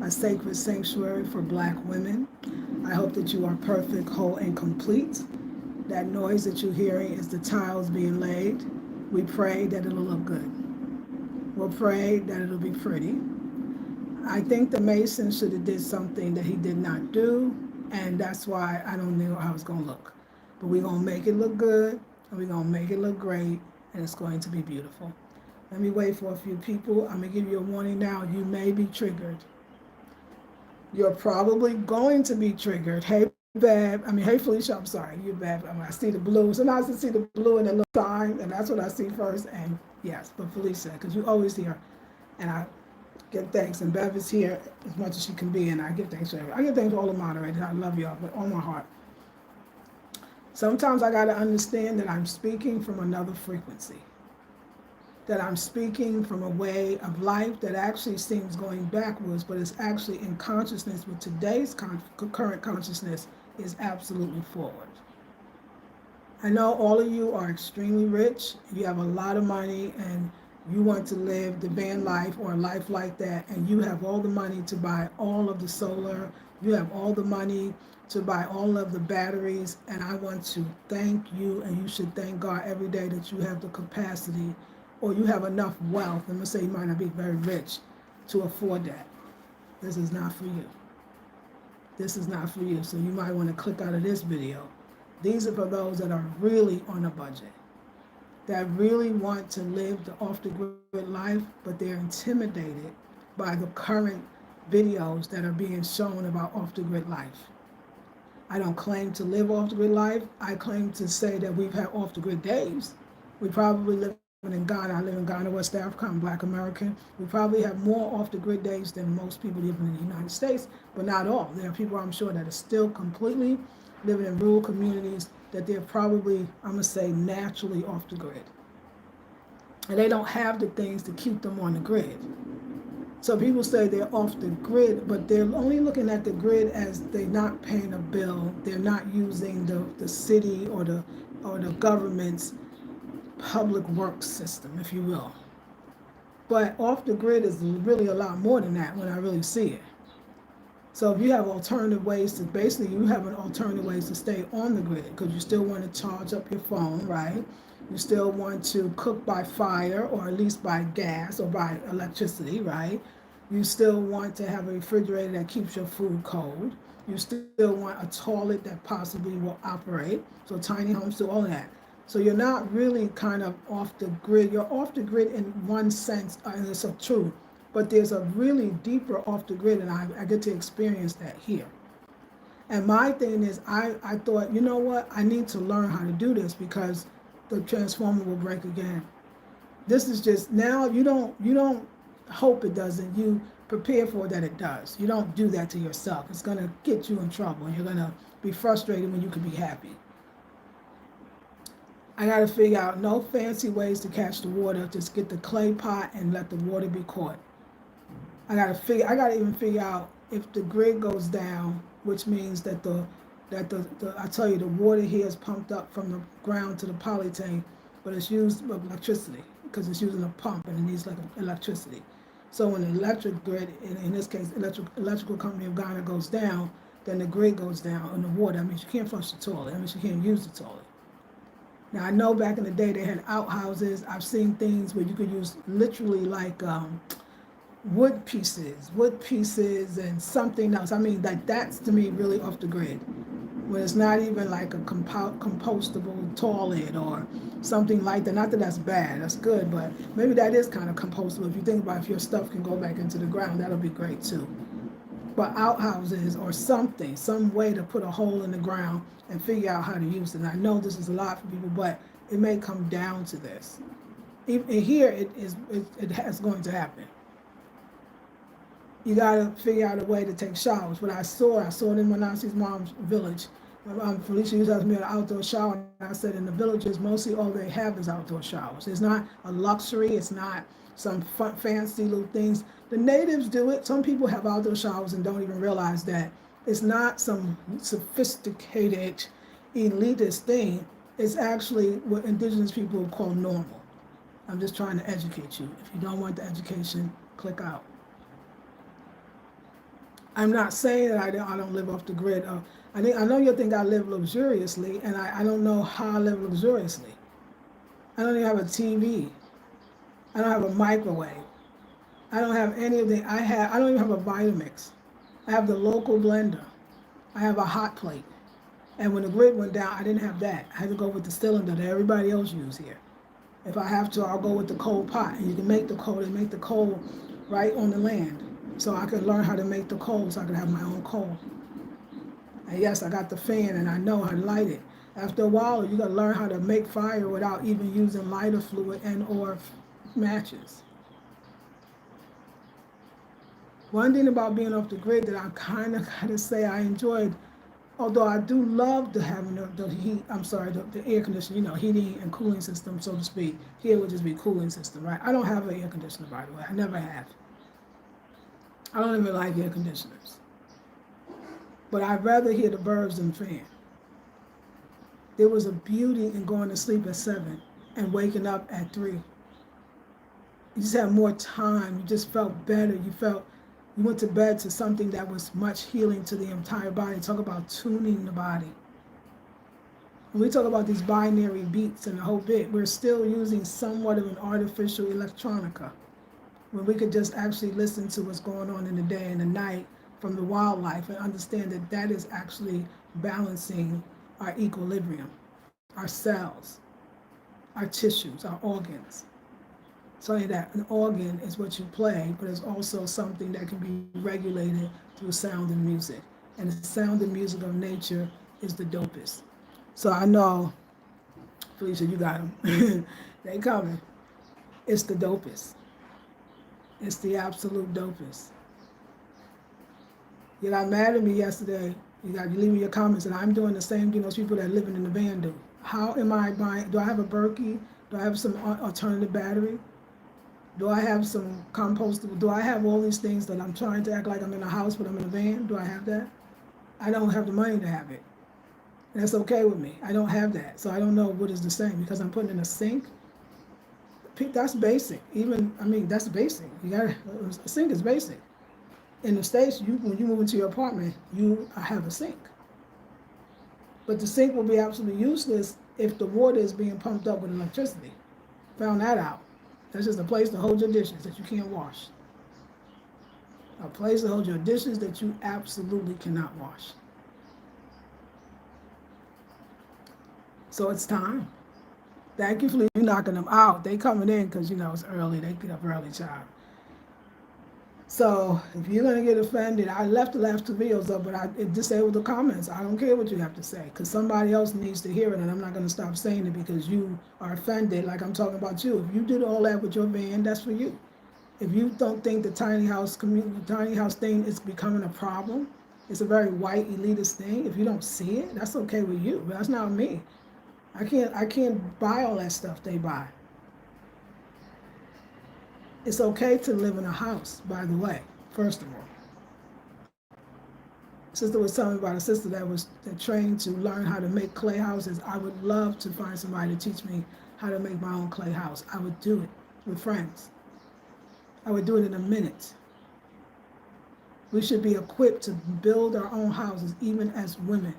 a sacred sanctuary for Black women. I hope that you are perfect, whole, and complete. That noise that you're hearing is the tiles being laid. We pray that it'll look good. We'll pray that it'll be pretty. I think the mason should have did something that he did not do, and that's why I don't know how it's gonna look. But we're gonna make it look good, and we're gonna make it look great, and it's going to be beautiful. Let me wait for a few people. I'm gonna give you a warning now. You may be triggered. You're probably going to be triggered. Hey, Bab. Hey, Felicia. I'm sorry. You're Bab. I see the blue. Sometimes I see the blue and the little sign, and that's what I see first. And yes, but Felicia, because you always here, and I give thanks. And Bev is here as much as she can be, and I give thanks for everyone. I give thanks to all the moderators. I love y'all with all my heart. Sometimes I got to understand that I'm speaking from another frequency, that I'm speaking from a way of life that actually seems going backwards, but it's actually in consciousness with today's current consciousness is absolutely forward. I know all of you are extremely rich. You have a lot of money and you want to live the van life or a life like that, and you have all the money to buy all of the solar, you have all the money to buy all of the batteries, and I want to thank you, and you should thank God every day that you have the capacity or you have enough wealth, I'm gonna say you might not be very rich, to afford that. This is not for you. This is not for you, so you might want to click out of this video. These are for those that are really on a budget, that really want to live the off-the-grid life, but they're intimidated by the current videos that are being shown about off-the-grid life. I don't claim to live off-the-grid life. I claim to say that we've had off-the-grid days. We probably live in Ghana. I live in Ghana, West Africa. I'm Black American. We probably have more off-the-grid days than most people living in the United States, but not all. There are people, I'm sure, that are still completely living in rural communities that they're probably, I'm gonna say, naturally off the grid. And they don't have the things to keep them on the grid. So people say they're off the grid, but they're only looking at the grid as they're not paying a bill. They're not using the city or the government's public works system, if you will. But off the grid is really a lot more than that when I really see it. So if you have alternative ways to, basically you have an alternative ways to stay on the grid, because you still want to charge up your phone, right? You still want to cook by fire, or at least by gas or by electricity, right? You still want to have a refrigerator that keeps your food cold. You still want a toilet that possibly will operate. So tiny homes do all of that. So you're not really kind of off the grid. You're off the grid in one sense, and it's so true. But there's a really deeper off the grid, and I get to experience that here. And my thing is, I thought, you know what? I need to learn how to do this, because the transformer will break again. This is just, now you don't hope it doesn't. You prepare for that it does. You don't do that to yourself. It's gonna get you in trouble. You're gonna be frustrated when you could be happy. I got to figure out no fancy ways to catch the water. Just get the clay pot and let the water be caught. I got to even figure out if the grid goes down, which means that I tell you, the water here is pumped up from the ground to the poly tank, but it's used with electricity because it's using a pump and it needs like electricity. So when the electric grid, in this case, electrical company of Ghana goes down, then the grid goes down on the water. That means you can't flush the toilet. That means you can't use the toilet. Now, I know back in the day they had outhouses. I've seen things where you could use literally like wood pieces and something else. I mean, like, that's to me really off the grid. When it's not even like a compostable toilet or something like that. Not that that's bad, that's good, but maybe that is kind of compostable. If you think about if your stuff can go back into the ground, that'll be great too. But outhouses or something, some way to put a hole in the ground and figure out how to use it. And I know this is a lot for people, but it may come down to this. Even here, it has going to happen. You got to figure out a way to take showers. But I saw it in Manasi's mom's village. Felicia used to ask me an outdoor shower, and I said in the villages, mostly all they have is outdoor showers. It's not a luxury. It's not some fancy little things. The natives do it. Some people have outdoor showers and don't even realize that it's not some sophisticated, elitist thing. It's actually what indigenous people call normal. I'm just trying to educate you. If you don't want the education, click out. I'm not saying that I don't live off the grid. I know you think I live luxuriously, and I don't know how I live luxuriously. I don't even have a TV. I don't have a microwave. I don't have any of the. I don't even have a Vitamix. I have the local blender. I have a hot plate. And when the grid went down, I didn't have that. I had to go with the cylinder that everybody else uses here. If I have to, I'll go with the coal pot. And you can make the coal. They make the coal right on the land. So I could learn how to make the coal so I could have my own coal. And yes, I got the fan and I know how to light it. After a while, you got to learn how to make fire without even using lighter fluid and or matches. One thing about being off the grid that I kind of got to say I enjoyed, although I do love the having the heat, the air conditioning, heating and cooling system, so to speak. Here would just be cooling system, right? I don't have an air conditioner, by the way. I never have. I don't even like air conditioners. But I'd rather hear the birds than the fan. There was a beauty in going to sleep at 7 and waking up at 3. You just had more time. You just felt better. You went to bed to something that was much healing to the entire body. Talk about tuning the body. When we talk about these binary beats and the whole bit, we're still using somewhat of an artificial electronica. When we could just actually listen to what's going on in the day and the night from the wildlife and understand that that is actually balancing our equilibrium, our cells, our tissues, our organs. So that an organ is what you play, but it's also something that can be regulated through sound and music. And the sound and music of nature is the dopest. So I know, Felicia, you got them. They coming. It's the dopest. It's the absolute dopest. You got mad at me yesterday. You leave me your comments, and I'm doing the same thing those people that are living in the van do. How am I buying? Do I have a Berkey? Do I have some alternative battery? Do I have some compostable? Do I have all these things that I'm trying to act like I'm in a house, but I'm in a van? Do I have that? I don't have the money to have it. And that's okay with me. I don't have that. So I don't know what is the same because I'm putting in a sink. That's basic. That's basic. A sink is basic. In the States, when you move into your apartment, you have a sink. But the sink will be absolutely useless if the water is being pumped up with electricity. Found that out. That's just a place to hold your dishes that you can't wash. A place to hold your dishes that you absolutely cannot wash. So it's time. Thank you for knocking them out. They coming in because, it's early. They get up early, child. So if you're going to get offended, I left the last 2 videos up, but it disabled the comments. I don't care what you have to say because somebody else needs to hear it, and I'm not going to stop saying it because you are offended like I'm talking about you. If you did all that with your van, that's for you. If you don't think the tiny house thing is becoming a problem, it's a very white elitist thing. If you don't see it, that's okay with you, but that's not me. I can't buy all that stuff they buy. It's okay to live in a house, by the way, first of all. Sister was telling me about a sister that trained to learn how to make clay houses. I would love to find somebody to teach me how to make my own clay house. I would do it with friends. I would do it in a minute. We should be equipped to build our own houses, even as women.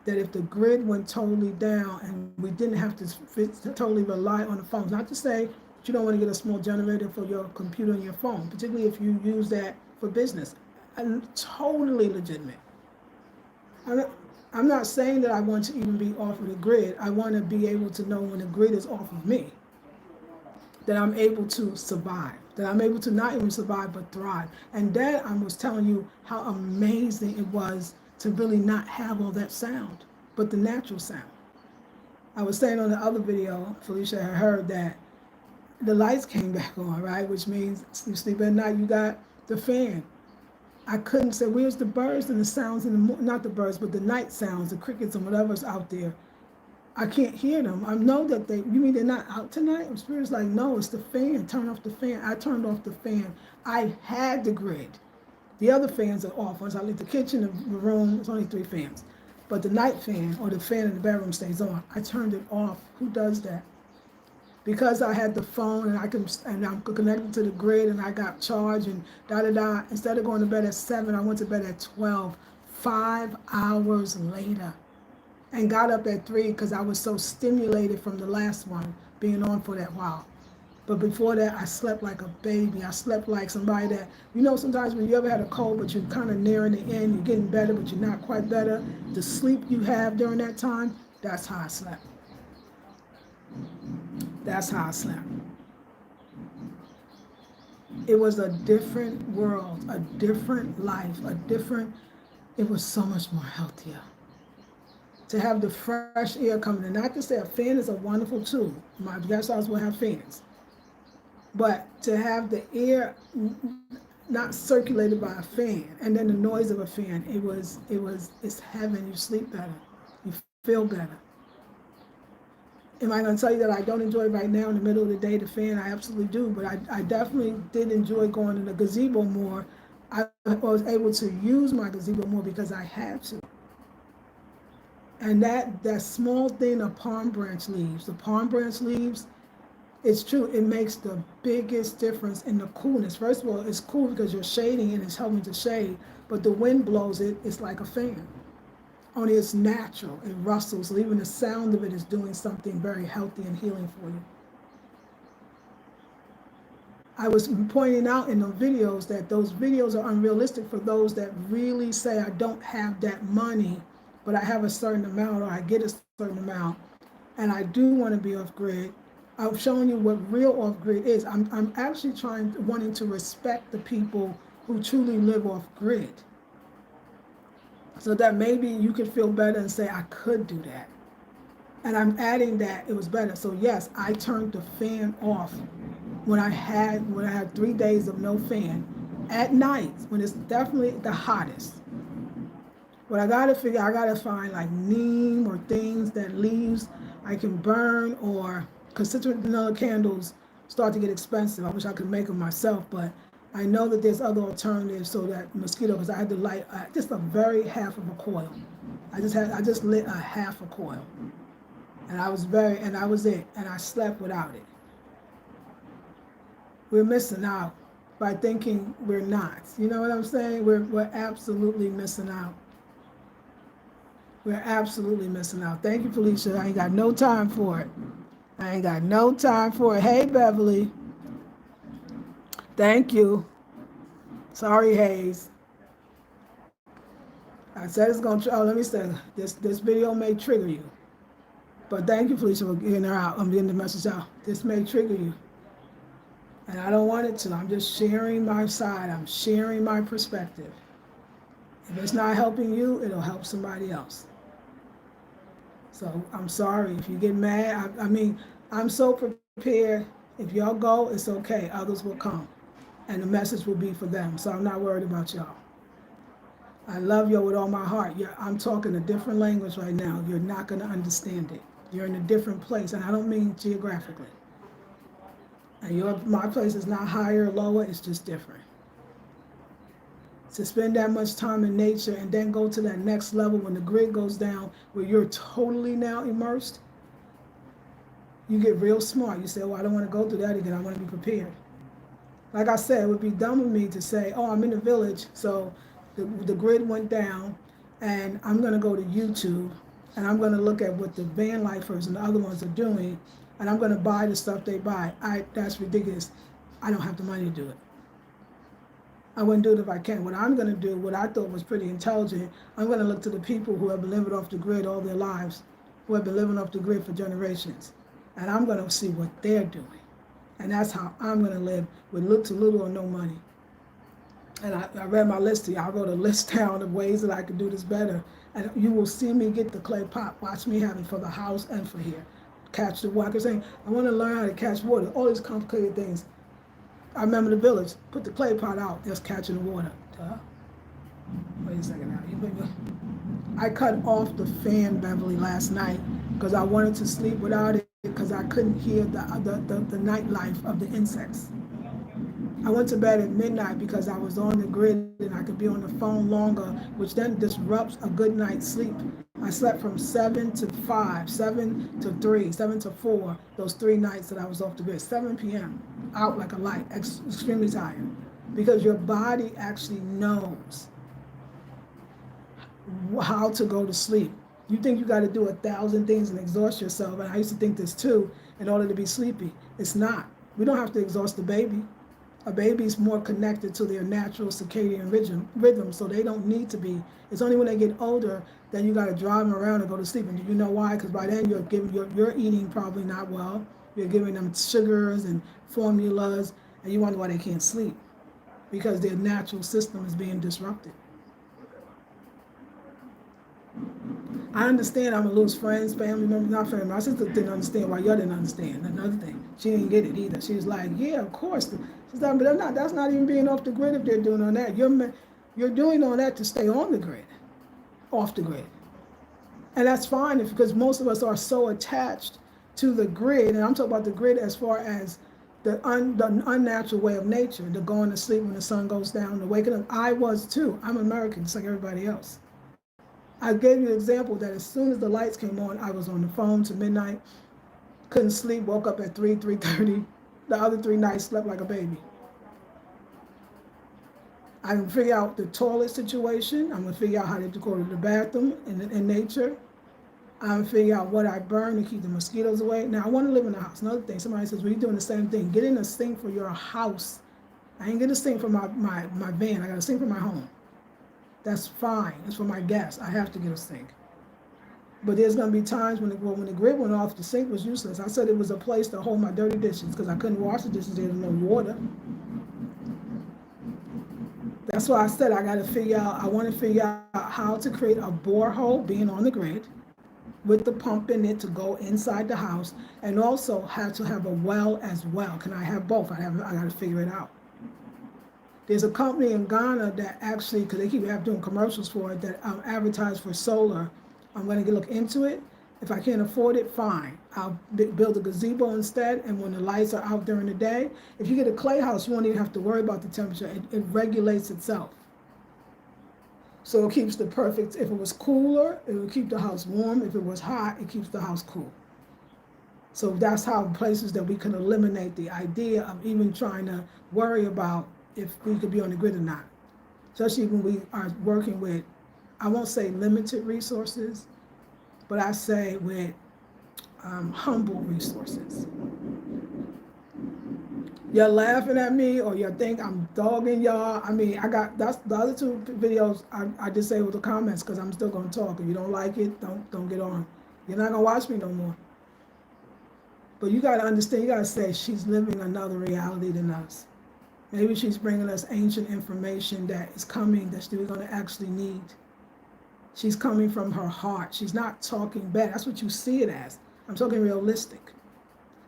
That if the grid went totally down and we didn't have to totally rely on the phones, not to say you don't want to get a small generator for your computer and your phone, particularly if you use that for business. Totally legitimate. I'm not saying that I want to even be off of the grid. I want to be able to know when the grid is off of me, that I'm able to survive, that I'm able to not even survive but thrive. And that I was telling you how amazing it was to really not have all that sound, but the natural sound. I was saying on the other video, Felicia had heard that the lights came back on, right? Which means you sleep at night, you got the fan. I couldn't say, where's the birds and the sounds in the not the birds, but the night sounds, the crickets and whatever's out there. I can't hear them. I know that you mean they're not out tonight? And Spirit's like, no, it's the fan. Turn off the fan. I turned off the fan. I had the grid. The other fans are off. Once I leave the kitchen, the room, it's only 3 fans. But the night fan or the fan in the bedroom stays on. I turned it off. Who does that? because I had the phone and I'm connected to the grid and I got charged and da da da. Instead of going to bed at 7, I went to bed at 12, 5 hours later, and got up at 3 because I was so stimulated from the last one being on for that while. But before that, I slept like a baby. I slept like somebody that, sometimes when you ever had a cold, but you're kind of nearing the end, you're getting better, but you're not quite better. The sleep you have during that time, that's how I slept. That's how I slept. It was a different world, a different life, it was so much more healthier. To have the fresh air coming in. Not to say a fan is a wonderful tool. My guest house will have fans. But to have the air not circulated by a fan and then the noise of a fan, it's heaven. You sleep better. You feel better. Am I going to tell you that I don't enjoy right now in the middle of the day the fan? I absolutely do. But I definitely did enjoy going to the gazebo more. I was able to use my gazebo more because I had to. And that small thing of palm branch leaves, it's true, it makes the biggest difference in the coolness. First of all, it's cool because you're shading and it's helping to shade, but the wind blows it, it's like a fan. Only it's natural, it rustles, so even the sound of it is doing something very healthy and healing for you. I was pointing out in the videos that those videos are unrealistic for those that really say, I don't have that money, but I have a certain amount or I get a certain amount, and I do want to be off grid. I'm showing you what real off grid is. I'm actually wanting to respect the people who truly live off grid, so that maybe you could feel better and say, I could do that. And I'm adding that it was better. So yes, I turned the fan off when I had 3 days of no fan at night when it's definitely the hottest. What I gotta find like neem or things that leaves I can burn, or because citrus vanilla candles start to get expensive. I wish I could make them myself, but I know that there's other alternatives so that mosquito, because I had to light just a very half of a coil. I just lit a half a coil. And that was it. And I slept without it. We're missing out by thinking we're not. You know what I'm saying? We're absolutely missing out. We're absolutely missing out. Thank you, Felicia. I ain't got no time for it. Hey, Beverly. Thank you. Sorry, Hayes. I said it's going to, let me say, this video may trigger you. But thank you, Felicia, for getting her out. I'm getting the message out. This may trigger you. And I don't want it to. I'm just sharing my side. I'm sharing my perspective. If it's not helping you, it'll help somebody else. So I'm sorry if you get mad. I mean, I'm so prepared. If y'all go, it's okay. Others will come. And the message will be for them. So I'm not worried about y'all. I love y'all with all my heart. I'm talking a different language right now. You're not going to understand it. You're in a different place. And I don't mean geographically. And my place is not higher or lower. It's just different. To spend that much time in nature and then go to that next level when the grid goes down where you're totally now immersed, you get real smart. You say, oh, I don't want to go through that again. I want to be prepared. Like I said, it would be dumb of me to say, oh, I'm in the village, so the grid went down, and I'm going to go to YouTube, and I'm going to look at what the van lifers and the other ones are doing, and I'm going to buy the stuff they buy. That's ridiculous. I don't have the money to do it. I wouldn't do it if I can. What I'm going to do, what I thought was pretty intelligent, I'm going to look to the people who have been living off the grid all their lives, who have been living off the grid for generations, and I'm going to see what they're doing. And that's how I'm going to live with little or no money. And I read my list to you. I wrote a list down of ways that I could do this better. And you will see me get the clay pot. Watch me have it for the house and for here. Catch the water. Saying, I want to learn how to catch water. All these complicated things. I remember the village. Put the clay pot out. Just catching the water. Wait a second now. I cut off the fan, Beverly, last night because I wanted to sleep without it, because I couldn't hear the nightlife of the insects. I went to bed at midnight because I was on the grid and I could be on the phone longer, which then disrupts a good night's sleep. I slept from 7 to 5, 7 to 3, 7 to 4, those 3 nights that I was off the grid. 7 p.m., out like a light, extremely tired. Because your body actually knows how to go to sleep. You think you got to do 1,000 things and exhaust yourself, and I used to think this too, in order to be sleepy. It's not. We don't have to exhaust the baby. A baby's more connected to their natural circadian rhythm, so they don't need to be. It's only when they get older then you got to drive them around and go to sleep. And do you know why? Because by then you're eating probably not well. You're giving them sugars and formulas, and you wonder why they can't sleep, because their natural system is being disrupted. I understand I'm gonna lose friends, family members, not family. My sister didn't understand why y'all didn't understand. Another thing, she didn't get it either. She was like, "Yeah, of course." She's like, "But that's not even being off the grid if they're doing all that. You're doing all that to stay on the grid, off the grid, and that's fine because most of us are so attached to the grid. And I'm talking about the grid as far as the unnatural way of nature, the going to sleep when the sun goes down, the waking up. I was too. I'm American, just like everybody else. I gave you an example that as soon as the lights came on, I was on the phone to midnight, couldn't sleep, woke up at 3:30. The other 3 nights slept like a baby. I'm gonna figure out the toilet situation. I'm gonna figure out how to go to the bathroom in nature. I'm gonna figure out what I burn to keep the mosquitoes away. Now I want to live in a house. Another thing, somebody says, well, you're doing the same thing. Get in a sink for your house. I ain't get a sink for my van. I got a sink for my home. That's fine. It's for my guests. I have to get a sink. But there's going to be times when the grid went off, the sink was useless. I said it was a place to hold my dirty dishes because I couldn't wash the dishes. There was no water. That's why I said I want to figure out how to create a borehole being on the grid with the pump in it to go inside the house, and also have to have a well as well. Can I have both? I got to figure it out. There's a company in Ghana that actually, because they keep doing commercials for it, that advertise for solar. I'm going to look into it. If I can't afford it, fine. I'll build a gazebo instead, and when the lights are out during the day, if you get a clay house, you won't even have to worry about the temperature. It regulates itself. So it keeps the perfect, if it was cooler, it would keep the house warm. If it was hot, it keeps the house cool. So that's how places that we can eliminate the idea of even trying to worry about if we could be on the grid or not. Especially when we are working with, I won't say limited resources, but I say with humble resources. You're laughing at me, or you think I'm dogging y'all. I mean, that's the other 2 videos I disabled the comments because I'm still gonna talk. If you don't like it, don't get on. You're not gonna watch me no more. But you gotta understand, you gotta say she's living another reality than us. Maybe she's bringing us ancient information that is coming that we're going to actually need. She's coming from her heart. She's not talking bad. That's what you see it as. I'm talking realistic.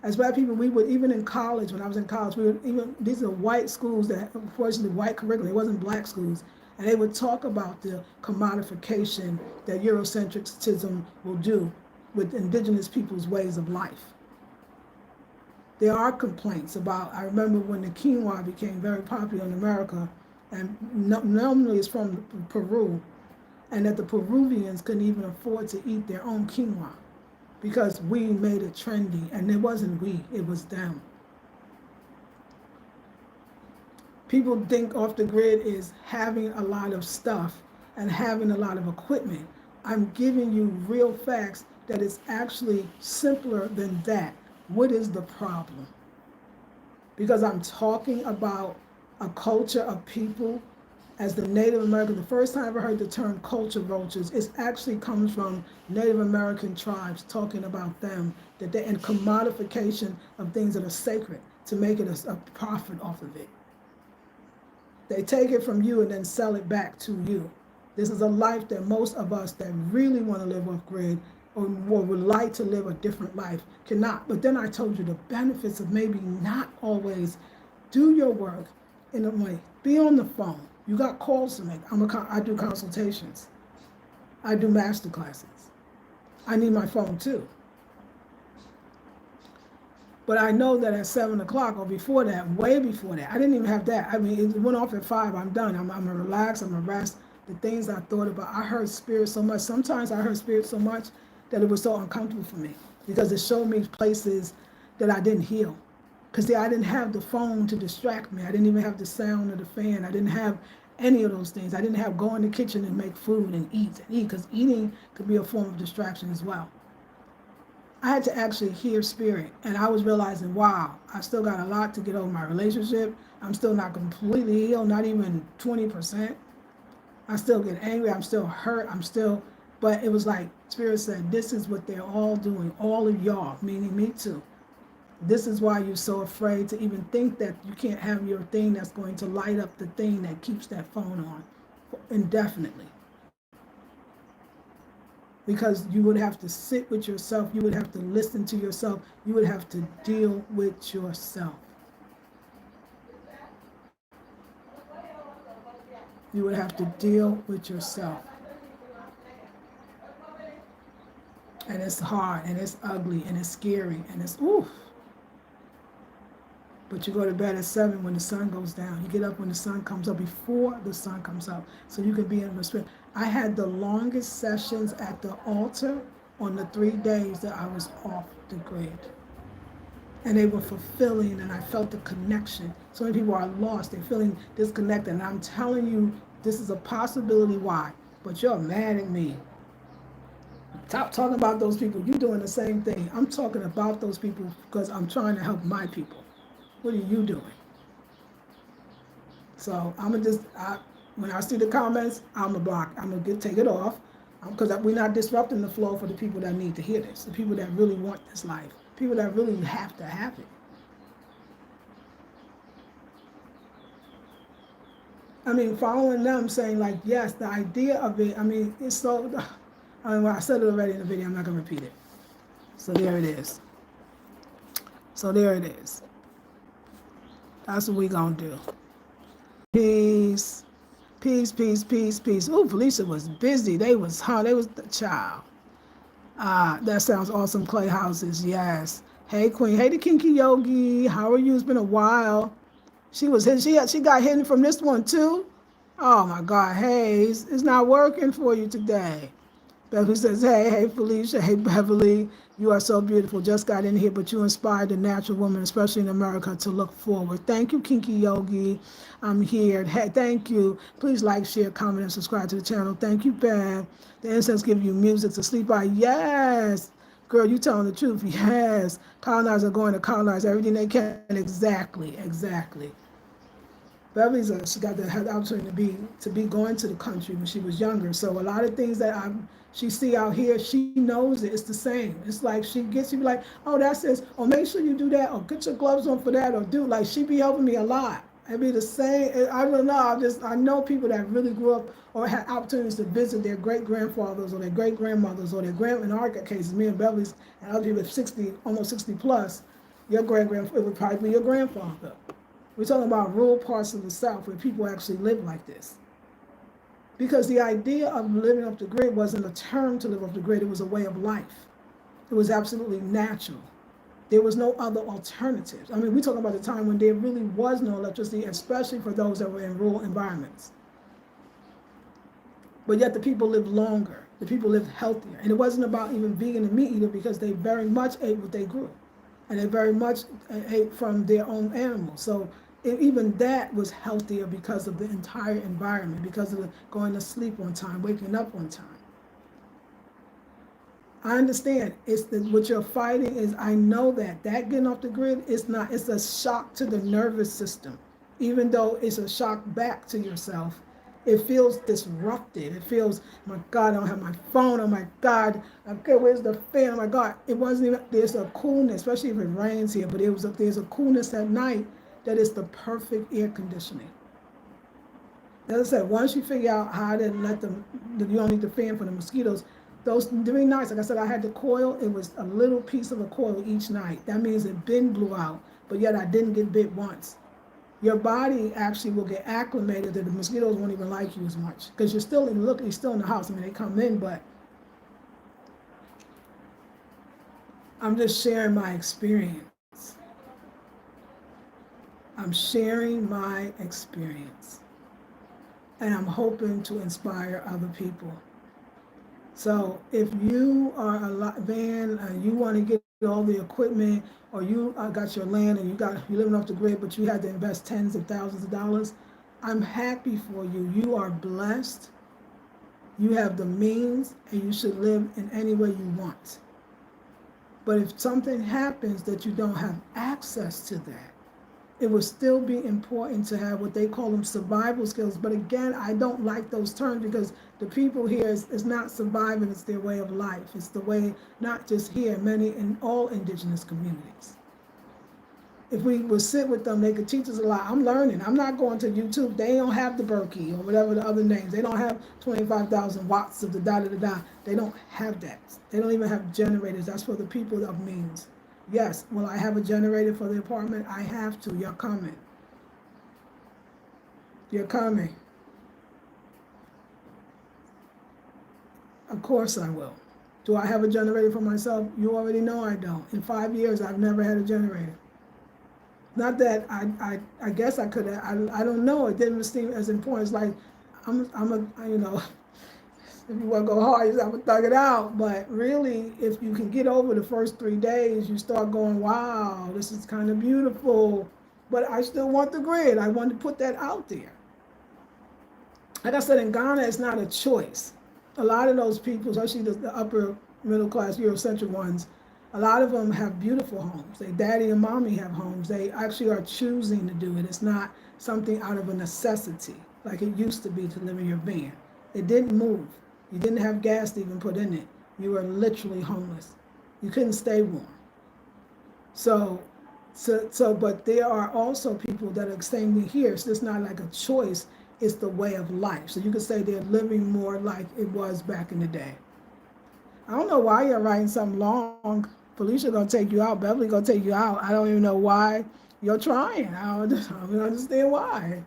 As Black people, we would, even in college, when I was in college, these are white schools that, unfortunately, white curriculum, it wasn't Black schools. And they would talk about the commodification that Eurocentrism will do with indigenous people's ways of life. There are complaints about, I remember when the quinoa became very popular in America, and normally it's from Peru, and that the Peruvians couldn't even afford to eat their own quinoa because we made it trendy, and it wasn't we, it was them. People think off the grid is having a lot of stuff and having a lot of equipment. I'm giving you real facts that it's actually simpler than that. What is the problem? Because I'm talking about a culture of people as the Native American. The first time I ever heard the term culture vultures, it actually comes from Native American tribes talking about them, and commodification of things that are sacred to make it a profit off of it. They take it from you and then sell it back to you. This is a life that most of us that really want to live off grid or would like to live a different life cannot. But then I told you the benefits of maybe not always do your work in a way. Be on the phone. You got calls to make. I do consultations. I do master classes. I need my phone too. But I know that at 7 o'clock or before that, way before that, I didn't even have that. I mean, it went off at 5. I'm done. I'm gonna relax. I'm gonna rest. The things I thought about, I heard spirit so much. Sometimes I heard spirit so much that it was so uncomfortable for me because it showed me places that I didn't heal. Because I didn't have the phone to distract me. I didn't even have the sound of the fan. I didn't have any of those things. I didn't have go in the kitchen and make food and eat. Because eating could be a form of distraction as well. I had to actually hear spirit. And I was realizing, wow, I still got a lot to get over my relationship. I'm still not completely healed, not even 20%. I still get angry. I'm still hurt. But it was like spirit said, this is what they're all doing. All of y'all, meaning me too. This is why you're so afraid to even think that you can't have your thing that's going to light up the thing that keeps that phone on indefinitely. Because you would have to sit with yourself, you would have to listen to yourself, you would have to deal with yourself. You would have to deal with yourself. And it's hard, and it's ugly, and it's scary, and it's oof. But you go to bed at 7 when the sun goes down. You get up when the sun comes up, before the sun comes up, so you can be in the spirit. I had the longest sessions at the altar on the 3 days that I was off the grid. And they were fulfilling, and I felt the connection. So many people are lost, they're feeling disconnected. And I'm telling you, this is a possibility why. But you're mad at me. Stop talking about those people. You're doing the same thing. I'm talking about those people because I'm trying to help my people. What are you doing? So I'm gonna when I see the comments, I'm gonna block. I'm gonna take it off because we're not disrupting the flow for the people that need to hear this, the people that really want this life, people that really have to have it. I mean, following them, saying like, yes, the idea of it. I mean, it's so. I said it already in the video. I'm not gonna repeat it. So there it is. So there it is. That's what we gonna do. Peace, peace, peace, peace, peace. Oh, Felicia was busy. They was the child. That sounds awesome. Clay houses, yes. Hey, Queen. Hey, the Kinky Yogi. How are you? It's been a while. She was hit. She got hidden from this one too. Oh my God. Hey, it's not working for you today. Beverly says, hey, Felicia, hey, Beverly, you are so beautiful. Just got in here, but you inspired the natural woman, especially in America, to look forward. Thank you, Kinky Yogi. I'm here. Hey, thank you. Please like, share, comment, and subscribe to the channel. Thank you, Bev. The incense give you music to sleep by. Yes. Girl, you telling the truth. Yes. Colonizers are going to colonize everything they can. Exactly. Beverly's she got the opportunity to be going to the country when she was younger. So a lot of things that she see out here, she knows it. It's the same. It's like she be like, oh, that says, oh, make sure you do that, or get your gloves on for that, or do like she be helping me a lot. It'd be the same. I don't know. I know people that really grew up or had opportunities to visit their great grandfathers or their great grandmothers or their in our cases, me and Beverly's and other people 60, almost 60 plus. Your it would probably be your grandfather. We're talking about rural parts of the South where people actually live like this. Because the idea of living off the grid wasn't a term to live off the grid, it was a way of life. It was absolutely natural. There was no other alternatives. I mean, we're talking about the time when there really was no electricity, especially for those that were in rural environments. But yet the people lived longer. The people lived healthier. And it wasn't about even vegan and meat eater because they very much ate what they grew. And they very much ate from their own animals. So even that was healthier because of the entire environment, because of going to sleep on time, waking up on time. I understand what you're fighting is, I know that getting off the grid is not, it's a shock to the nervous system. Even though it's a shock back to yourself, it feels disrupted. It feels, my God, I don't have my phone. Oh my God, okay, where's the fan? Oh my God, it wasn't even, there's a coolness, especially if it rains here, but there's a coolness at night that is the perfect air conditioning. As I said, once you figure out how to you don't need the fan for the mosquitoes, those 3 nights, like I said, I had the coil, it was a little piece of a coil each night. That means it blew out, but yet I didn't get bit once. Your body actually will get acclimated that the mosquitoes won't even like you as much because you're still in the house. I mean, they come in, but I'm just sharing my experience. I'm sharing my experience. And I'm hoping to inspire other people. So if you are a van and you want to get all the equipment, or you got your land and you're living off the grid, but you had to invest tens of thousands of dollars, I'm happy for you. You are blessed. You have the means, and you should live in any way you want. But if something happens that you don't have access to that, it would still be important to have what they call them survival skills. But again, I don't like those terms because the people here is not surviving, it's their way of life. It's the way, not just here, many in all indigenous communities. If we would sit with them, they could teach us a lot. I'm learning. I'm not going to YouTube. They don't have the Berkey or whatever the other names. They don't have 25,000 watts of the da-da-da-da. They don't have that. They don't even have generators. That's for the people of means. Yes, will I have a generator for the apartment? I have to. You're coming. You're coming. Of course I will. Do I have a generator for myself? You already know I don't. In 5 years, I've never had a generator. Not that I guess I could have. I don't know. It didn't seem as important. It's like I'm if you want to go hard, you just have to thug it out. But really, if you can get over the first 3 days, you start going, wow, this is kind of beautiful. But I still want the grid. I want to put that out there. Like I said, in Ghana, it's not a choice. A lot of those people, especially the upper middle class Eurocentric ones, a lot of them have beautiful homes. They daddy and mommy have homes. They actually are choosing to do it. It's not something out of a necessity like it used to be to live in your van. It didn't move. You didn't have gas to even put in it. You were literally homeless. You couldn't stay warm. So, but there are also people that are saying here, so it's not like a choice, it's the way of life. So you could say they're living more like it was back in the day. I don't know why you're writing something long. Felicia gonna take you out. Beverly gonna take you out. I don't even know why you're trying. I don't understand why.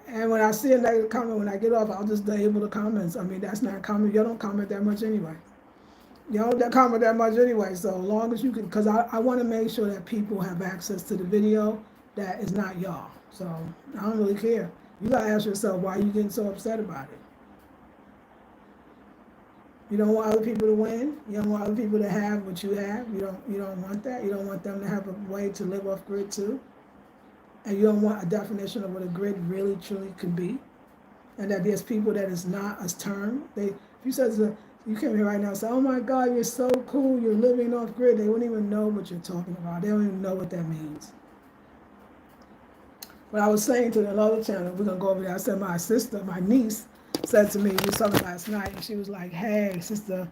And when I see a negative comment, when I get off, I'll just disable the comments. I mean, that's not comment. You don't comment that much anyway. You don't comment that much anyway. So as long as you can, because I want to make sure that people have access to the video that is not y'all. So I don't really care. You gotta ask yourself, why are you getting so upset about it? You don't want other people to win. You don't want other people to have what you have. You don't want that. You don't want them to have a way to live off grid too. And you don't want a definition of what a grid really truly could be. And that there's people that is not a term. If you said you came here right now and say, oh my God, you're so cool, you're living off grid, they wouldn't even know what you're talking about. They don't even know what that means. What I was saying to another channel, we're gonna go over there. I said my sister, my niece, said to me, we saw her last night, and she was like, hey, Sister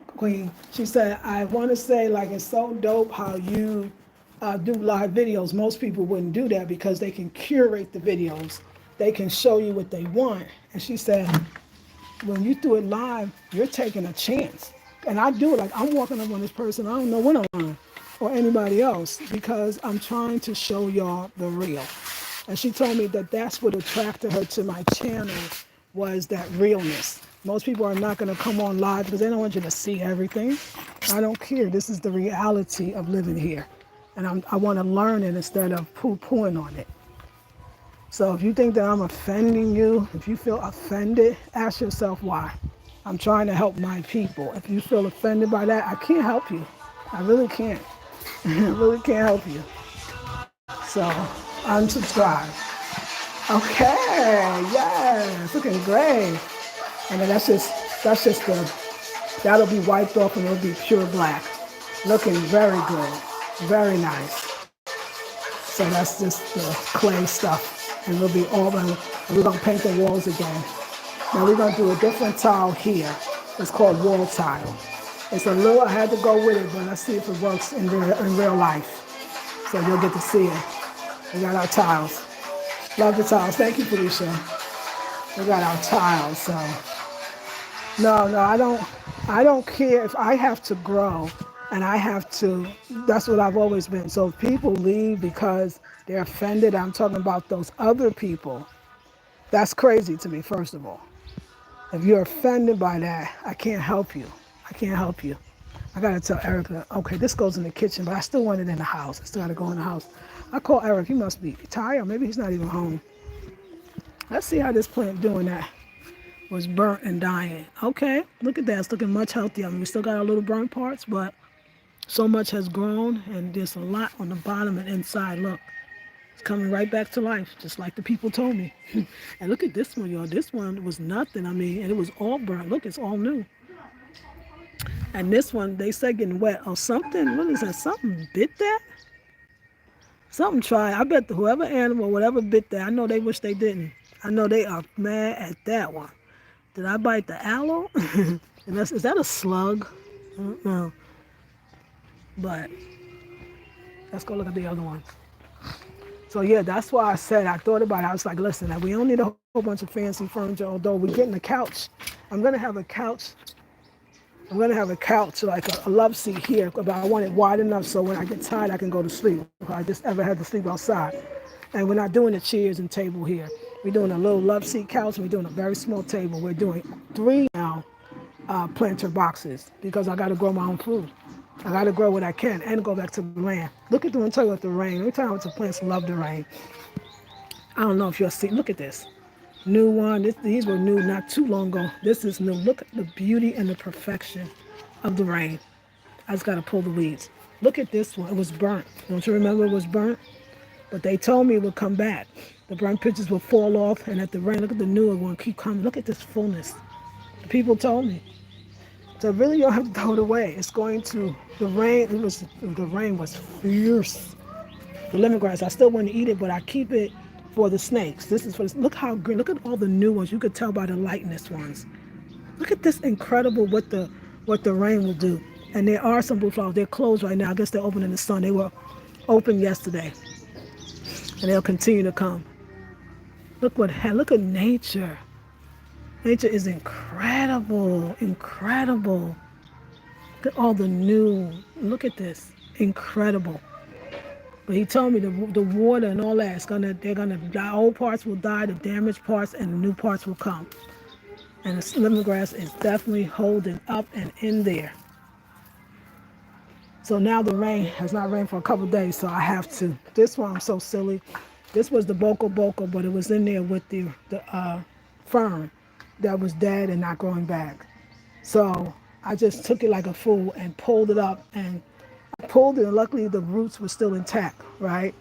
Queen, she said, I want to say, like, it's so dope how you do live videos. Most people wouldn't do that because they can curate the videos. They can show you what they want. And she said, when you do it live, you're taking a chance. And I do it, like, I'm walking up on this person, I don't know when I'm on, or anybody else, because I'm trying to show y'all the real. And she told me that that's what attracted her to my channel, was that realness. Most people are not going to come on live because they don't want you to see everything. I don't care. This is the reality of living here. And I want to learn it instead of poo-pooing on it. So if you think that I'm offending you, if you feel offended, ask yourself why. I'm trying to help my people. If you feel offended by that, I can't help you. I really can't. I really can't help you. So unsubscribe. Okay, yes, looking great. And then that'll be wiped off and it'll be pure black. Looking very good, very nice. So that's just the clay stuff. And we're gonna paint the walls again. Now we're gonna do a different tile here. It's called wall tile. It's a little, I had to go with it, but let's see if it works in real life. So you'll get to see it. We got our tiles. Love the tiles. Thank you, Felicia. We got our tiles. So no, I don't care if I have to grow, and I have to. That's what I've always been. So if people leave because they're offended, I'm talking about those other people. That's crazy to me. First of all, if you're offended by that, I can't help you. I can't help you. I gotta tell Erica, okay, this goes in the kitchen, but I still want it in the house. I still gotta go in the house. I call Eric, he must be tired, or maybe he's not even home. Let's see how this plant doing that. Was burnt and dying. Okay, look at that. It's looking much healthier. I mean, we still got our little burnt parts, but so much has grown, and there's a lot on the bottom and inside. Look, it's coming right back to life, just like the people told me. And look at this one, y'all. This one was nothing. I mean, and it was all burnt. Look, it's all new. And this one, they said getting wet. Oh, something, what is that? Something bit that? Something tried. I bet whoever animal, whatever bit that, I know they wish they didn't. I know they are mad at that one. Did I bite the aloe? And is that a slug? I don't know. But let's go look at the other one. So yeah, that's why I said, I thought about it. I was like, listen, we don't need a whole bunch of fancy furniture, although we're getting a couch. I'm going to have a couch. I'm going to have a couch, like a love seat here, but I want it wide enough so when I get tired, I can go to sleep. If I just ever had to sleep outside. And we're not doing the chairs and table here. We're doing a little love seat couch, and we're doing a very small table. We're doing 3 now planter boxes because I got to grow my own food. I got to grow what I can and go back to the land. Look at the, I'm telling you about the rain. Every time the plants love the rain. I don't know if you'll see. Look at this. New one. These were new not too long ago. This is new. Look at the beauty and the perfection of the rain. I just got to pull the weeds. Look at this one. It was burnt. Don't you remember it was burnt? But they told me it would come back. The burnt pictures will fall off, and at the rain, look at the newer one, keep coming. Look at this fullness. The people told me. So really, you don't have to throw it away. It's going to, the rain was fierce. The lemongrass, I still want to eat it, but I keep it for the snakes. This is for this. Look how green. Look at all the new ones. You could tell by the lightness ones. Look at this incredible what the rain will do. And there are some blue flowers. They're closed right now. I guess they're open in the sun. They were open yesterday, and they'll continue to come. Look at nature. Nature is incredible, incredible. Look at all the new. Look at this, incredible. But he told me the water and all that, they're gonna die. Old parts will die, the damaged parts, and the new parts will come. And the lemongrass is definitely holding up and in there. So now the rain has not rained for a couple of days, so I have to. This one, I'm so silly. This was the boko, but it was in there with the fern that was dead and not growing back. So I just took it like a fool and pulled it up, and I pulled it, and luckily the roots were still intact, right?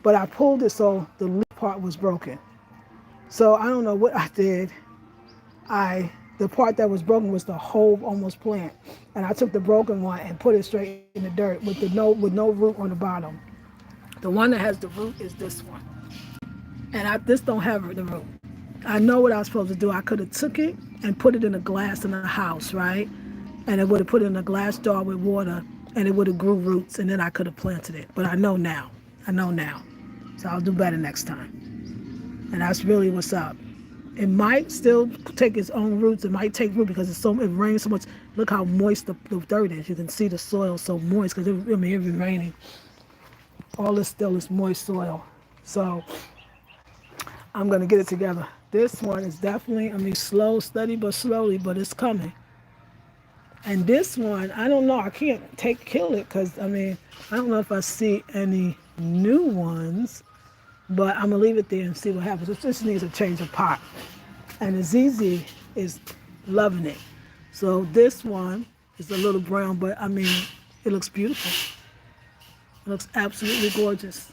But I pulled it so the leaf part was broken. So I don't know what I did. The part that was broken was the whole almost plant, and I took the broken one and put it straight in the dirt with no root on the bottom. The one that has the root is this one, and this don't have the root. I know what I was supposed to do. I could have took it and put it in a glass in a house, right? And it would have put it in a glass jar with water, and it would have grew roots, and then I could have planted it. But I know now. So I'll do better next time. And that's really what's up. It might still take its own roots. It might take root because it rains so much. Look how moist the dirt is. You can see the soil so moist because it's been raining. All this still is moist soil. So I'm going to get it together. This one is definitely, slow, steady, but slowly, but it's coming. And this one, I don't know. I can't kill it because, I don't know if I see any new ones, but I'm going to leave it there and see what happens. It just needs a change of pot. And Azizi is loving it. So this one is a little brown, but, it looks beautiful. It looks absolutely gorgeous.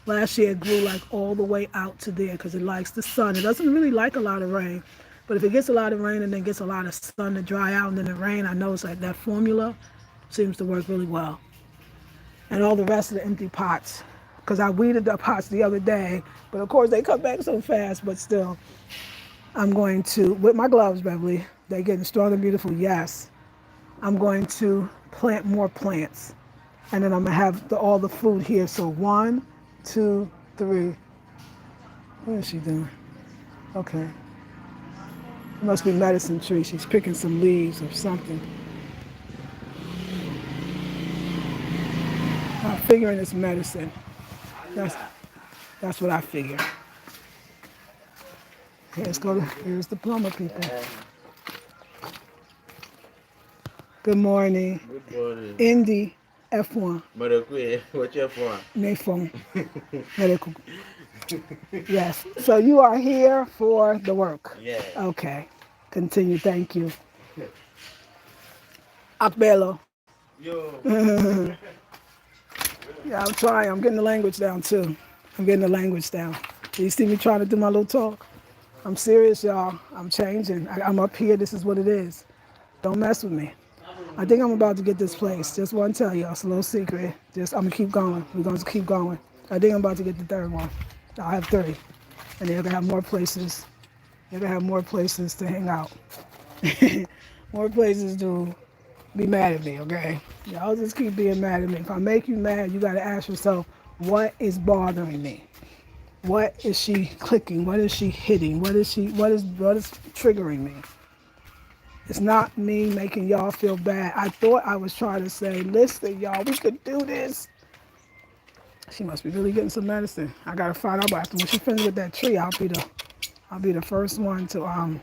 Last year it grew like all the way out to there because it likes the sun. It doesn't really like a lot of rain. But if it gets a lot of rain and then gets a lot of sun to dry out and then the rain, I know it's like that formula seems to work really well. And all the rest of the empty pots, because I weeded the pots the other day, but of course they come back so fast, but still, I'm going to, with my gloves, Beverly, they're getting strong and beautiful, yes. I'm going to plant more plants. And then I'm going to have all the food here. So 1, 2, 3. What is she doing? Okay. It must be medicine tree. She's picking some leaves or something. I'm figuring it's medicine. That's what I figure. Here's the plumber people. Good morning. Good morning. Indy F1. Madakwe, what's your phone? Nefong. Medical. Yes. So you are here for the work. Yeah. Okay. Continue. Thank you. Akbelo. Yo. Yeah, I'm trying. I'm getting the language down too. I'm getting the language down. Do you see me trying to do my little talk? I'm serious, y'all. I'm changing. I'm up here. This is what it is. Don't mess with me. I think I'm about to get this place. Just want to tell y'all, it's a little secret. Just I'm gonna keep going. We're gonna keep going. I think I'm about to get the third one. I have 3, and they're gonna have more places. They're gonna have more places to hang out. More places to be mad at me. Okay? Y'all just keep being mad at me. If I make you mad, you gotta ask yourself, what is bothering me? What is she clicking? What is she hitting? What is triggering me? It's not me making y'all feel bad. I thought I was trying to say, listen, y'all, we could do this. She must be really getting some medicine. I gotta find out after when she finishes with that tree. I'll be the first one to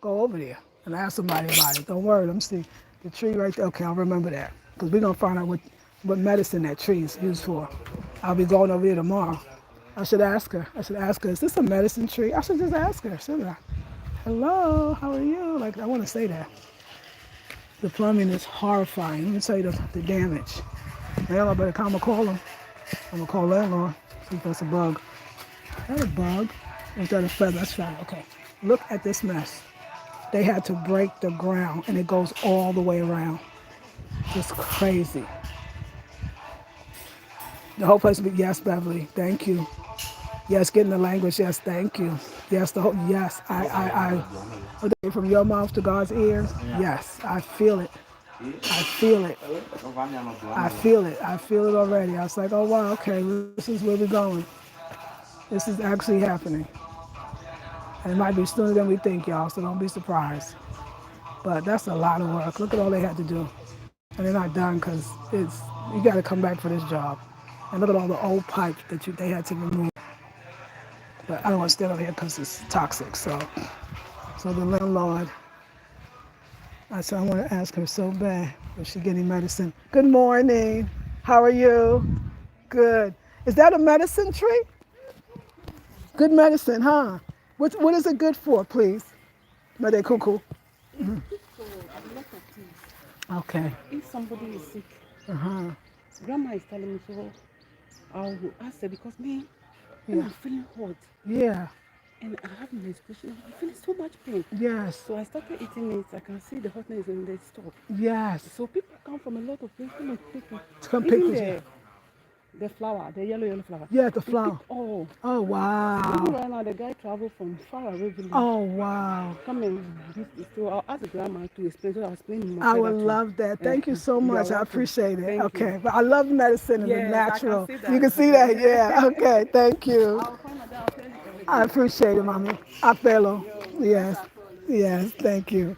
go over there and ask somebody about it. Don't worry, let me see the tree right there. Okay, I'll remember that because we're gonna find out what medicine that tree is used for. I'll be going over there tomorrow. I should ask her. Is this a medicine tree? I should just ask her, shouldn't I? Hello, how are you? Like, I want to say that. The plumbing is horrifying. Let me tell you the damage. Now I better come and call him. I'm going to call landlord, see if that's a bug. Is that a bug? Or is that a feather? That's fine. Okay. Look at this mess. They had to break the ground, and it goes all the way around. Just crazy. The whole place will be, yes, Beverly, thank you. Yes, getting the language, yes, thank you. Yes, the whole, yes, from your mouth to God's ears, yes, I feel it. I feel it. I feel it already. I was like, oh wow, okay, this is where we're going. This is actually happening. And it might be sooner than we think, y'all, so don't be surprised. But that's a lot of work. Look at all they had to do. And they're not done because you got to come back for this job. And look at all the old pipes that they had to remove. But I don't want to stand over here because it's toxic. So the landlord, I said, I want to ask her so bad if she's getting medicine. Good morning. How are you? Good. Is that a medicine tree? Good medicine, huh? What is it good for, please? Mede Kuku. It's good for a lot of things. Okay. If somebody is sick, Uh-huh. grandma is telling me, so I'll ask her because me, when Yeah. I'm feeling hot Yeah. and I have menstruation, I'm feeling so much pain. Yes. So I started eating it. I can see the hotness and they stop. Yes. So people come from a lot of places and pick it. To come pick Even this. Yeah. the flower, the yellow flower. Yeah, the They flower. pick all. Oh, Even wow. right now, the guy traveled from far away village. Oh, wow. Come and give this. So I'll ask the grandma to explain. So I'll explain more I further would to love that. Thank you so You are much. I welcome. appreciate it. Thank Okay. you. But I love medicine and the Yes, I can natural. see that. You can see that? Yeah. Okay. Thank you. I'll find out. I'll tell you everything. I appreciate it, Mommy. Apelo. Yes. Yes. Thank you.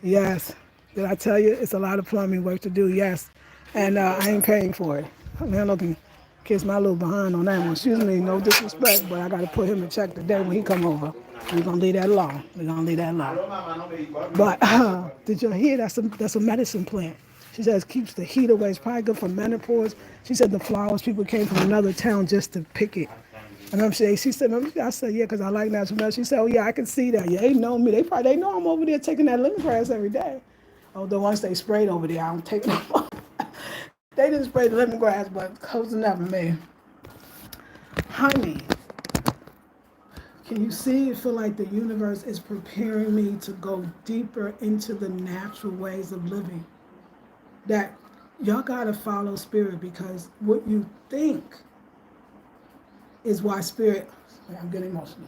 Yes. Did I tell you it's a lot of plumbing work to do? Yes. And I ain't paying for it. Man, looking, kiss my little behind on that one. Excuse me, no disrespect, but I got to put him in check today when he come over. We're gonna leave that alone. But did you hear that's a medicine plant? She says keeps the heat away. It's probably good for menopause. She said the flowers people came from another town just to pick it. And she said, I said, yeah, because I like natural medicine. She said, oh yeah, I can see that. Yeah, they know me. They know I'm over there taking that lemongrass every day. Oh, the ones they sprayed over there, I don't take them. They didn't spray the lemongrass, but close enough for me. Honey, can you see it feel like the universe is preparing me to go deeper into the natural ways of living? That y'all gotta follow spirit because what you think is why spirit, I'm getting emotional.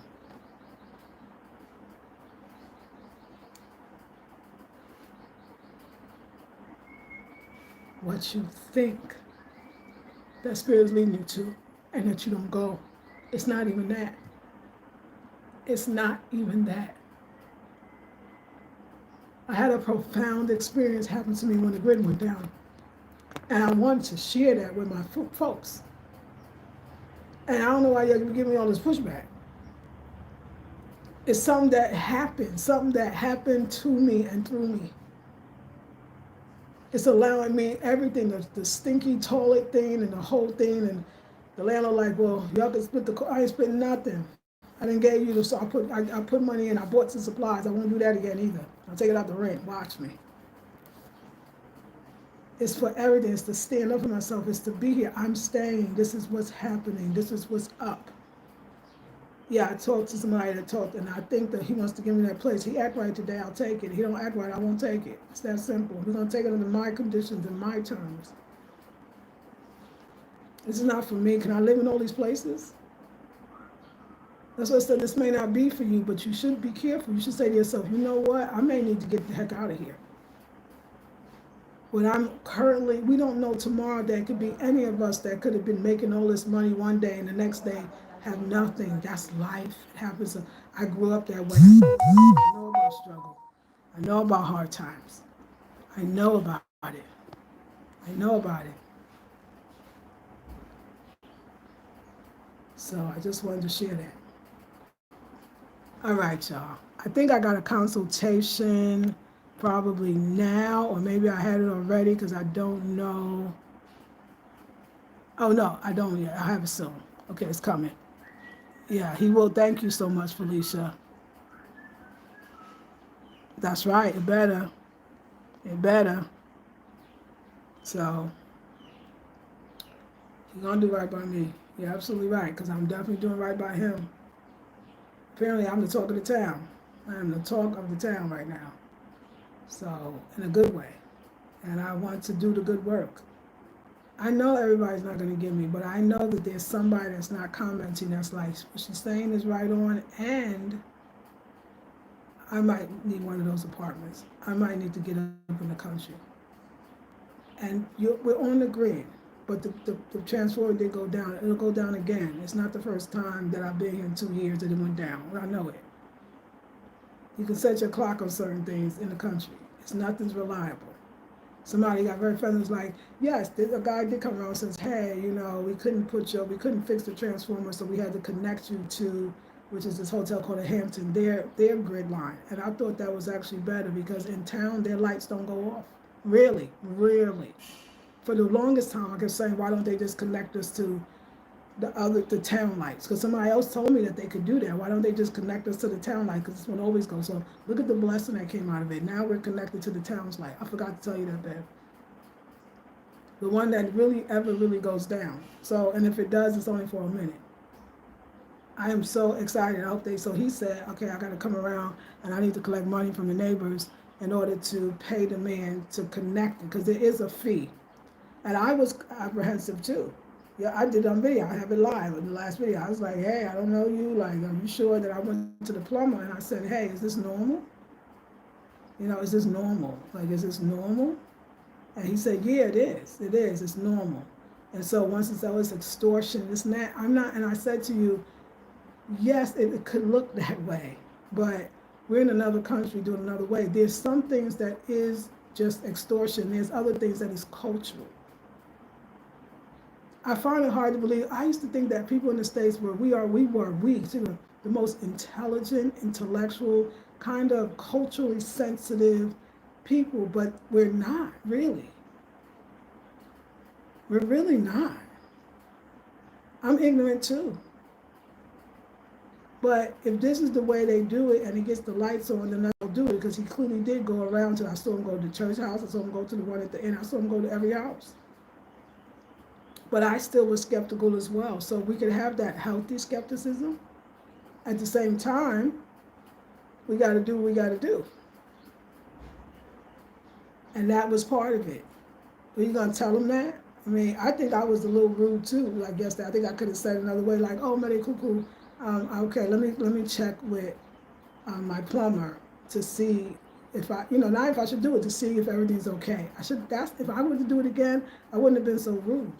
What you think that spirit is leading you to and that you don't go. It's not even that. It's not even that. I had a profound experience happen to me when the grid went down. And I wanted to share that with my folks. And I don't know why you're giving me all this pushback. It's something that happened to me and through me. It's allowing me everything, the stinky toilet thing and the whole thing. And the landlord like, well, y'all can split I ain't split nothing. I didn't give you the, so I put money in, I bought some supplies. I won't do that again either. I'll take it out the rent, watch me. It's for everything, it's to stand up for myself, it's to be here. I'm staying, this is what's happening, this is what's up. Yeah, I talked to somebody that talked, and I think that he wants to give me that place. He act right today, I'll take it. He don't act right, I won't take it. It's that simple. We're gonna take it under my conditions and my terms. This is not for me. Can I live in all these places? That's why I said this may not be for you, but you should be careful. You should say to yourself, you know what? I may need to get the heck out of here. When I'm currently, we don't know tomorrow. There could be any of us that could have been making all this money one day and the next day have nothing. That's life. It happens. I grew up that way. I know about struggle. I know about hard times. I know about it. I know about it. So I just wanted to share that. All right, y'all. I think I got a consultation probably now, or maybe I had it already because I don't know. Oh, no, I don't yet. I have it soon. Okay, it's coming. Yeah, he will. Thank you so much, Felicia. That's right. It better. It better. So, he's going to do right by me. You're absolutely right, because I'm definitely doing right by him. Apparently, I'm the talk of the town. I am the talk of the town right now. So, in a good way. And I want to do the good work. I know everybody's not going to give me, but I know that there's somebody that's not commenting that's like, what she's saying is right on, and I might need one of those apartments. I might need to get up in the country. And we're on the grid, but the transfer did go down. It'll go down again. It's not the first time that I've been here in 2 years that it went down. I know it. You can set your clock on certain things in the country. Nothing's reliable. Somebody got very friendly, was like, yes, a guy did come around and says, hey, we couldn't fix the transformer, so we had to connect you to, which is this hotel called the Hampton, their grid line. And I thought that was actually better because in town, their lights don't go off. Really. For the longest time, I kept saying, why don't they just connect us to the town lights? Because somebody else told me that they could do that. Why don't they just connect us to the town light? Because this one always goes. So look at the blessing that came out of it. Now we're connected to the town's light. I forgot to tell you that, Bev. The one that really goes down. So, and if it does, it's only for a minute. I am so excited. I hope so he said, okay, I got to come around and I need to collect money from the neighbors in order to pay the man to connect it, because there is a fee. And I was apprehensive too. Yeah, I did on video. I have it live in the last video. I was like, hey, I don't know you. Like, are you sure that I went to the plumber? And I said, hey, is this normal? Is this normal? Like, is this normal? And he said, yeah, it is. It is. It's normal. And so once it's always extortion, this and that, I'm not, and I said to you, yes, it could look that way, but we're in another country doing another way. There's some things that is just extortion. There's other things that is cultural. I find it hard to believe. I used to think that people in the States were the most intelligent, intellectual, kind of culturally sensitive people, but we're not really. We're really not. I'm ignorant too. But if this is the way they do it and it gets the lights on, then I'll do it, because he clearly did go around I saw him go to the church house, I saw him go to the one at the inn, I saw him go to every house. But I still was skeptical as well. So we could have that healthy skepticism. At the same time, we got to do what we got to do. And that was part of it. Are you going to tell them that? I mean, I think I was a little rude too. I guess I think I could have said it another way, like, oh, Mary Cuckoo, okay, let me check with my plumber to see if not if I should do it, to see if everything's okay. If I were to do it again, I wouldn't have been so rude.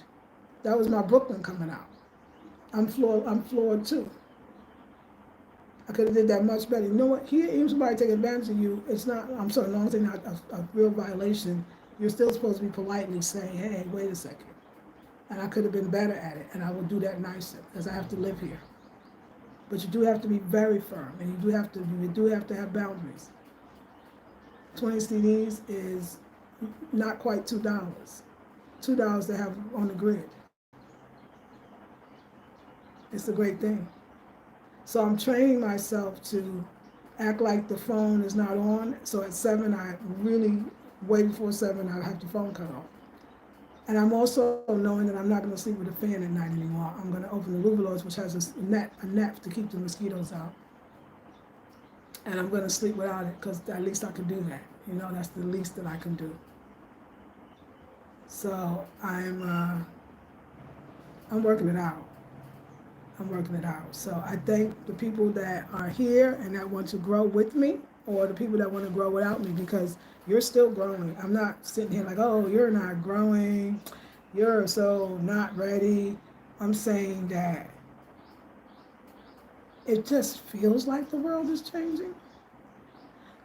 That was my Brooklyn coming out. I'm floored too. I could have did that much better. You know what? Here, even somebody take advantage of you, it's not, I'm sorry, as long as it's not a real violation, you're still supposed to be politely saying, hey, wait a second. And I could have been better at it, and I will do that nicer, because I have to live here. But you do have to be very firm, and you do have to have boundaries. 20 CDs is not quite $2. $2 to have on the grid. It's a great thing. So I'm training myself to act like the phone is not on. So at 7, I really, way before 7, I have the phone cut off. And I'm also knowing that I'm not going to sleep with a fan at night anymore. I'm going to open the louvelours, which has a net to keep the mosquitoes out. And I'm going to sleep without it because at least I can do that. You know, that's the least that I can do. So I'm working it out. I'm working it out. So I thank the people that are here and that want to grow with me, or the people that want to grow without me, because you're still growing. I'm not sitting here like, oh, you're not growing, you're so not ready. I'm saying that it just feels like the world is changing.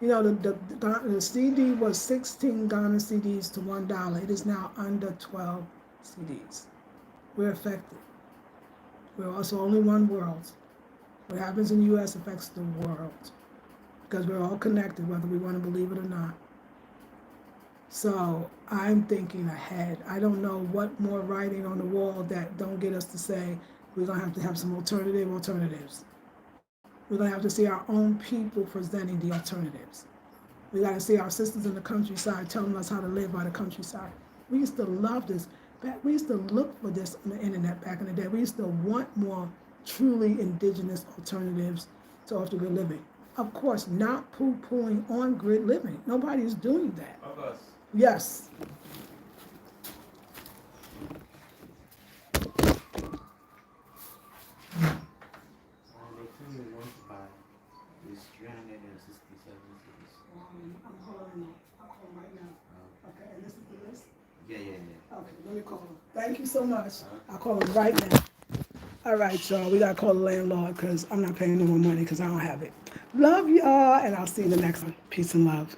You know, the CD was 16 Ghana CDs to $1. It is now under 12 CDs. We're affected. We're also only one world. What happens in the U.S. affects the world because we're all connected, whether we want to believe it or not. So I'm thinking ahead. I don't know what more writing on the wall that don't get us to say we're going to have some alternatives. We're going to have to see our own people presenting the alternatives. We got to see our sisters in the countryside telling us how to live by the countryside. We used to love this. We used to look for this on the internet back in the day. We used to want more truly indigenous alternatives to off-the-grid living. Of course, not poo-pooing on-grid living. Nobody is doing that. Yes. I'm calling right now. Okay, and this is the list? Yeah. Okay, let me call him. Thank you so much. I'll call him right now. All right, y'all, we gotta call the landlord because I'm not paying no more money because I don't have it. Love y'all, and I'll see you in the next one. Peace and love.